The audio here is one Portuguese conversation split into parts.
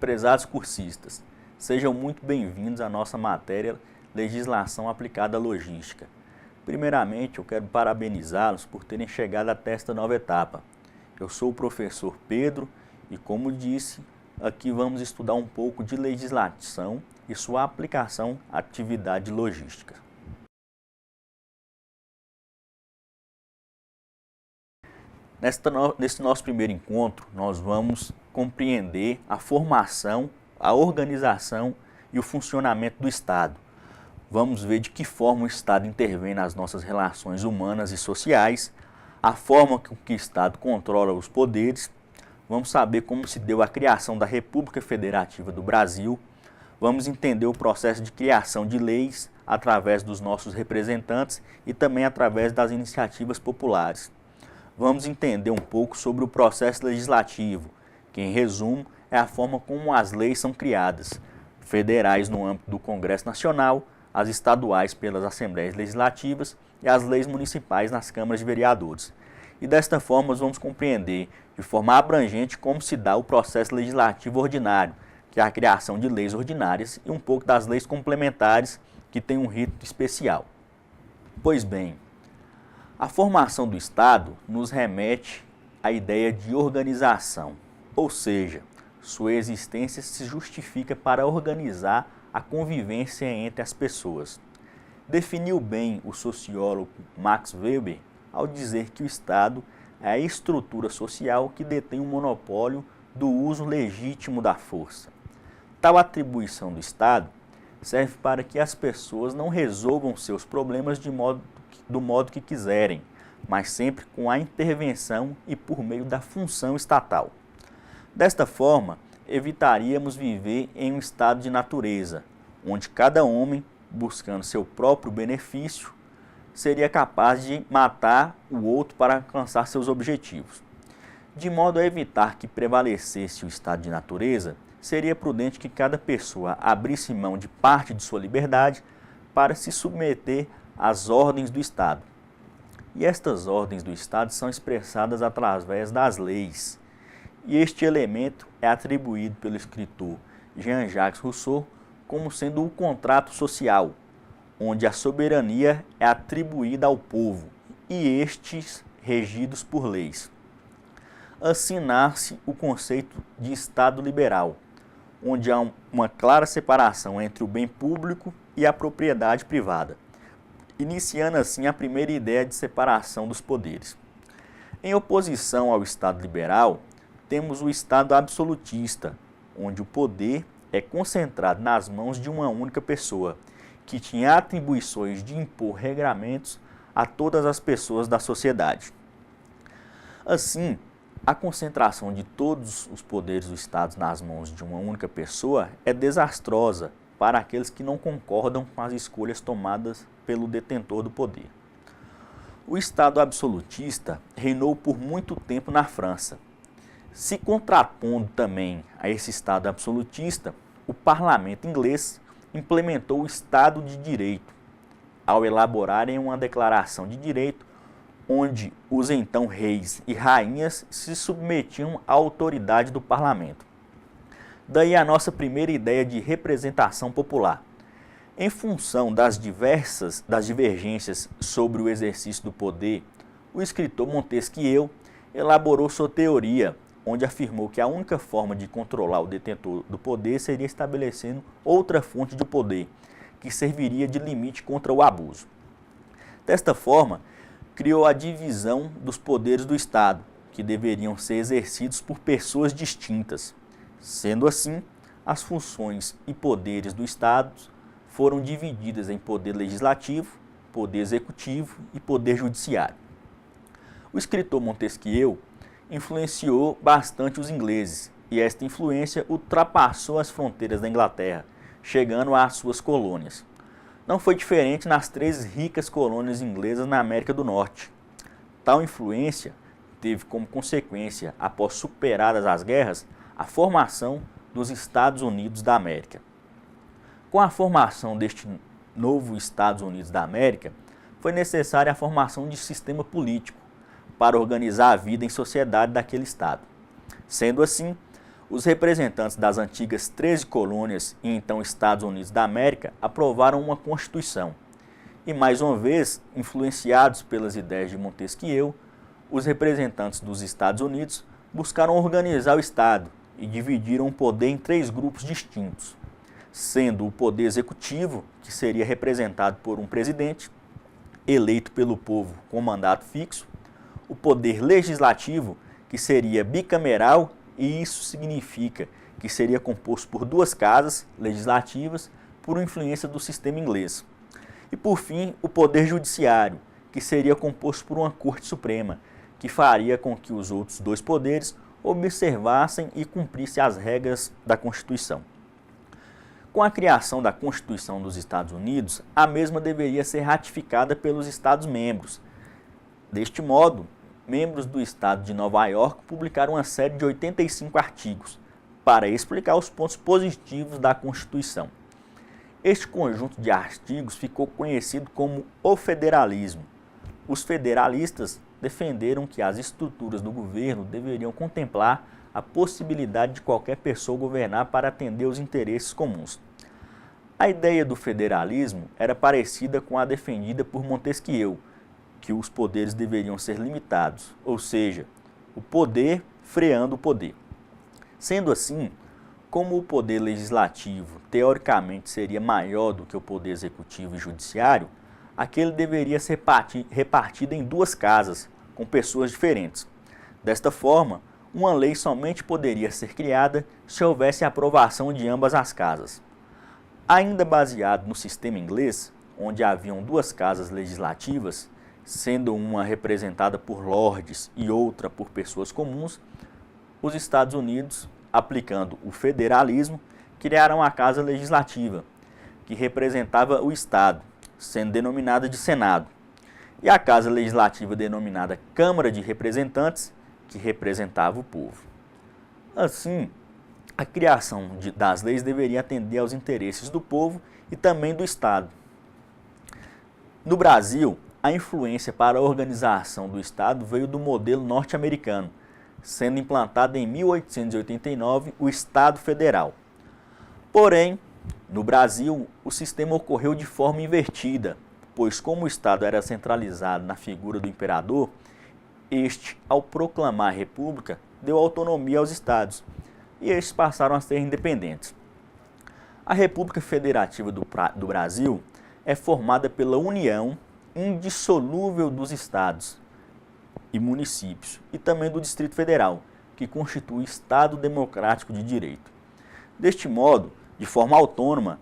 Prezados cursistas, sejam muito bem-vindos à nossa matéria Legislação aplicada à logística. Primeiramente, eu quero parabenizá-los por terem chegado até esta nova etapa. Eu sou o professor Pedro e, como disse, aqui vamos estudar um pouco de legislação e sua aplicação à atividade logística. Nesse nosso primeiro encontro, nós vamos compreender a formação, a organização e o funcionamento do Estado. Vamos ver de que forma o Estado intervém nas nossas relações humanas e sociais, a forma com que o Estado controla os poderes. Vamos saber como se deu a criação da República Federativa do Brasil. Vamos entender o processo de criação de leis através dos nossos representantes e também através das iniciativas populares. Vamos entender um pouco sobre o processo legislativo, que em resumo é a forma como as leis são criadas, federais no âmbito do Congresso Nacional, as estaduais pelas Assembleias Legislativas e as leis municipais nas câmaras de vereadores. E desta forma nós vamos compreender de forma abrangente como se dá o processo legislativo ordinário, que é a criação de leis ordinárias e um pouco das leis complementares que têm um rito especial. Pois bem, a formação do Estado nos remete à ideia de organização, ou seja, sua existência se justifica para organizar a convivência entre as pessoas. Definiu bem o sociólogo Max Weber ao dizer que o Estado é a estrutura social que detém o monopólio do uso legítimo da força. Tal atribuição do Estado serve para que as pessoas não resolvam seus problemas do modo que quiserem, mas sempre com a intervenção e por meio da função estatal. Desta forma, evitaríamos viver em um estado de natureza, onde cada homem, buscando seu próprio benefício, seria capaz de matar o outro para alcançar seus objetivos. De modo a evitar que prevalecesse o estado de natureza, seria prudente que cada pessoa abrisse mão de parte de sua liberdade para se submeter às ordens do Estado. E estas ordens do Estado são expressadas através das leis. E este elemento é atribuído pelo escritor Jean-Jacques Rousseau como sendo o contrato social, onde a soberania é atribuída ao povo e estes regidos por leis. Assim nasce o conceito de Estado liberal, onde há uma clara separação entre o bem público e a propriedade privada, iniciando assim a primeira ideia de separação dos poderes. Em oposição ao Estado liberal, temos o Estado absolutista, onde o poder é concentrado nas mãos de uma única pessoa, que tinha atribuições de impor regramentos a todas as pessoas da sociedade. Assim, a concentração de todos os poderes do Estado nas mãos de uma única pessoa é desastrosa para aqueles que não concordam com as escolhas tomadas pelo detentor do poder. O Estado absolutista reinou por muito tempo na França. Se contrapondo também a esse Estado absolutista, o parlamento inglês implementou o Estado de Direito, ao elaborarem uma declaração de direito onde os então reis e rainhas se submetiam à autoridade do parlamento. Daí a nossa primeira ideia de representação popular. Em função das divergências sobre o exercício do poder, o escritor Montesquieu elaborou sua teoria, onde afirmou que a única forma de controlar o detentor do poder seria estabelecendo outra fonte de poder, que serviria de limite contra o abuso. Desta forma, criou a divisão dos poderes do Estado, que deveriam ser exercidos por pessoas distintas. Sendo assim, as funções e poderes do Estado foram divididas em poder legislativo, poder executivo e poder judiciário. O escritor Montesquieu influenciou bastante os ingleses, e esta influência ultrapassou as fronteiras da Inglaterra, chegando às suas colônias. Não foi diferente nas 3 ricas colônias inglesas na América do Norte. Tal influência teve como consequência, após superadas as guerras, a formação dos Estados Unidos da América. Com a formação deste novo Estados Unidos da América, foi necessária a formação de sistema político para organizar a vida em sociedade daquele Estado. Sendo assim, Os representantes das antigas 13 colônias e então Estados Unidos da América aprovaram uma Constituição. E mais uma vez, influenciados pelas ideias de Montesquieu, os representantes dos Estados Unidos buscaram organizar o Estado e dividiram o poder em 3 grupos distintos, sendo o poder executivo, que seria representado por um presidente, eleito pelo povo com mandato fixo, o poder legislativo, que seria bicameral, e isso significa que seria composto por 2 casas legislativas por influência do sistema inglês. E por fim, o poder judiciário, que seria composto por uma Corte Suprema, que faria com que os outros 2 poderes observassem e cumprissem as regras da Constituição. Com a criação da Constituição dos Estados Unidos, a mesma deveria ser ratificada pelos Estados-membros. Deste modo, membros do Estado de Nova York publicaram uma série de 85 artigos para explicar os pontos positivos da Constituição. Este conjunto de artigos ficou conhecido como o federalismo. Os federalistas defenderam que as estruturas do governo deveriam contemplar a possibilidade de qualquer pessoa governar para atender os interesses comuns. A ideia do federalismo era parecida com a defendida por Montesquieu, que os poderes deveriam ser limitados, ou seja, o poder freando o poder. Sendo assim, como o poder legislativo teoricamente seria maior do que o poder executivo e judiciário, aquele deveria ser repartido em 2 casas, com pessoas diferentes. Desta forma, uma lei somente poderia ser criada se houvesse a aprovação de ambas as casas. Ainda baseado no sistema inglês, onde haviam 2 casas legislativas, sendo uma representada por lordes e outra por pessoas comuns, os Estados Unidos, aplicando o federalismo, criaram a Casa Legislativa, que representava o Estado, sendo denominada de Senado, e a Casa Legislativa denominada Câmara de Representantes, que representava o povo. Assim, a criação das leis deveria atender aos interesses do povo e também do Estado. No Brasil, a influência para a organização do Estado veio do modelo norte-americano, sendo implantado em 1889 o Estado Federal. Porém, no Brasil, o sistema ocorreu de forma invertida, pois como o Estado era centralizado na figura do imperador, este, ao proclamar a República, deu autonomia aos Estados, e estes passaram a ser independentes. A República Federativa do Brasil é formada pela união indissolúvel dos estados e municípios e também do Distrito Federal, que constitui Estado Democrático de Direito. Deste modo, de forma autônoma,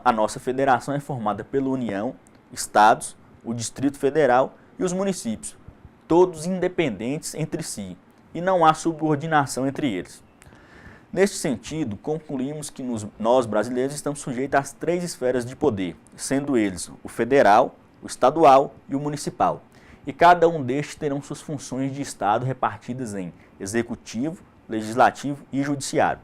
a nossa federação é formada pela União, Estados, o Distrito Federal e os municípios, todos independentes entre si, e não há subordinação entre eles. Neste sentido, concluímos que nós brasileiros estamos sujeitos às 3 esferas de poder, sendo eles o federal, o estadual e o municipal. E cada um destes terão suas funções de Estado repartidas em executivo, legislativo e judiciário.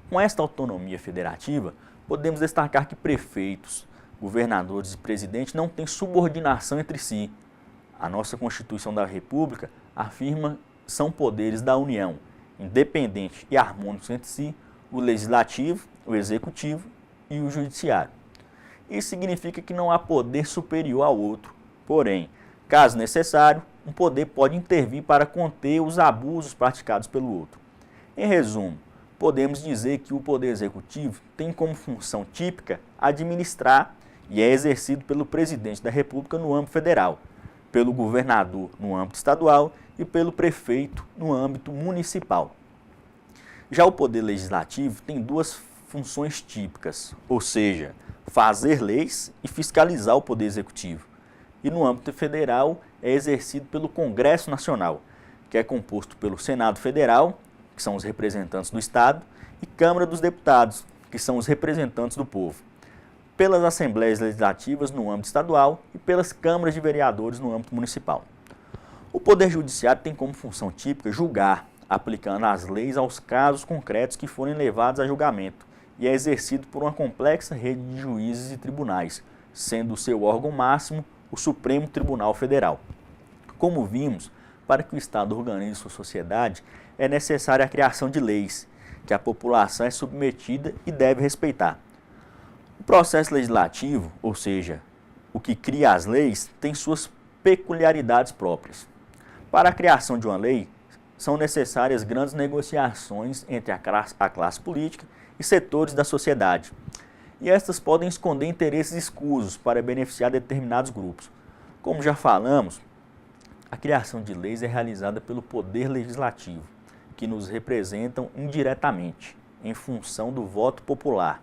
Com esta autonomia federativa, podemos destacar que prefeitos, governadores e presidentes não têm subordinação entre si. A nossa Constituição da República afirma que são poderes da União, independentes e harmônicos entre si, o legislativo, o executivo e o judiciário. Isso significa que não há poder superior ao outro. Porém, caso necessário, um poder pode intervir para conter os abusos praticados pelo outro. Em resumo, podemos dizer que o poder executivo tem como função típica administrar e é exercido pelo presidente da República no âmbito federal, pelo governador no âmbito estadual e pelo prefeito no âmbito municipal. Já o poder legislativo tem 2 funções típicas, ou seja, fazer leis e fiscalizar o poder executivo. E no âmbito federal é exercido pelo Congresso Nacional, que é composto pelo Senado Federal, que são os representantes do Estado, e Câmara dos Deputados, que são os representantes do povo, pelas Assembleias Legislativas no âmbito estadual e pelas Câmaras de Vereadores no âmbito municipal. O Poder Judiciário tem como função típica julgar, aplicando as leis aos casos concretos que forem levados a julgamento, e é exercido por uma complexa rede de juízes e tribunais, sendo o seu órgão máximo o Supremo Tribunal Federal. Como vimos, para que o Estado organize sua sociedade, é necessária a criação de leis, que a população é submetida e deve respeitar. O processo legislativo, ou seja, o que cria as leis, tem suas peculiaridades próprias. Para a criação de uma lei, são necessárias grandes negociações entre a classe política e setores da sociedade. E estas podem esconder interesses escusos para beneficiar determinados grupos. Como já falamos, a criação de leis é realizada pelo Poder Legislativo, que nos representam indiretamente, em função do voto popular.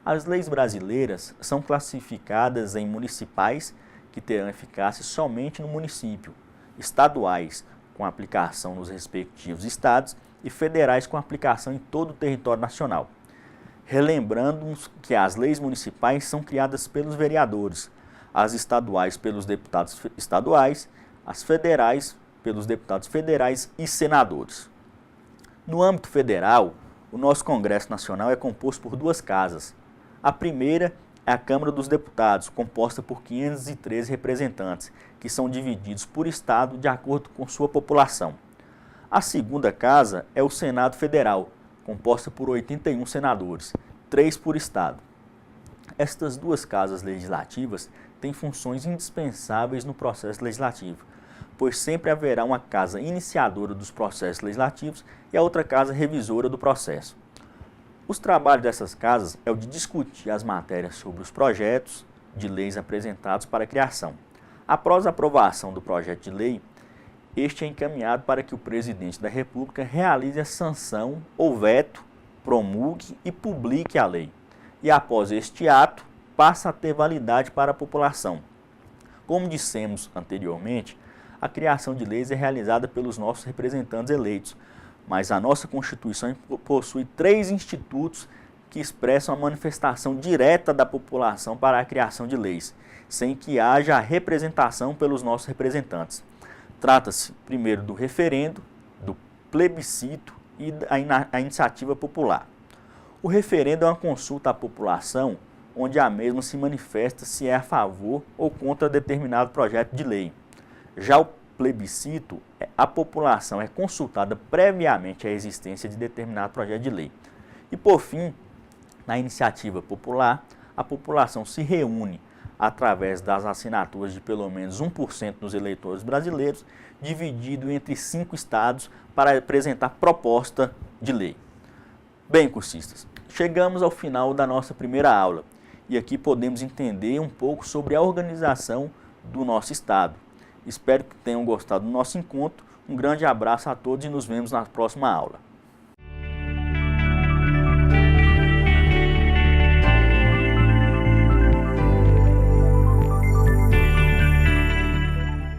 As leis brasileiras são classificadas em municipais, que terão eficácia somente no município, estaduais, com aplicação nos respectivos estados, e federais, com aplicação em todo o território nacional. Relembrando que as leis municipais são criadas pelos vereadores, as estaduais pelos deputados estaduais, as federais pelos deputados federais e senadores. No âmbito federal, o nosso Congresso Nacional é composto por duas casas. A primeira é a Câmara dos Deputados, composta por 513 representantes, que são divididos por estado de acordo com sua população. A segunda casa é o Senado Federal, composta por 81 senadores, 3 por estado. Estas duas casas legislativas têm funções indispensáveis no processo legislativo, pois sempre haverá uma casa iniciadora dos processos legislativos e a outra casa revisora do processo. Os trabalhos dessas casas é o de discutir as matérias sobre os projetos de leis apresentados para a criação. Após a aprovação do projeto de lei, este é encaminhado para que o presidente da República realize a sanção ou veto, promulgue e publique a lei. E após este ato, passa a ter validade para a população. Como dissemos anteriormente, a criação de leis é realizada pelos nossos representantes eleitos, mas a nossa Constituição possui 3 institutos que expressam a manifestação direta da população para a criação de leis, sem que haja a representação pelos nossos representantes. Trata-se, primeiro, do referendo, do plebiscito e a iniciativa popular. O referendo é uma consulta à população, onde a mesma se manifesta se é a favor ou contra determinado projeto de lei. Já o plebiscito, a população é consultada previamente à existência de determinado projeto de lei. E, por fim, na iniciativa popular, a população se reúne através das assinaturas de pelo menos 1% dos eleitores brasileiros, dividido entre 5 estados, para apresentar proposta de lei. Bem, cursistas, chegamos ao final da nossa primeira aula e aqui podemos entender um pouco sobre a organização do nosso estado. Espero que tenham gostado do nosso encontro. Um grande abraço a todos e nos vemos na próxima aula.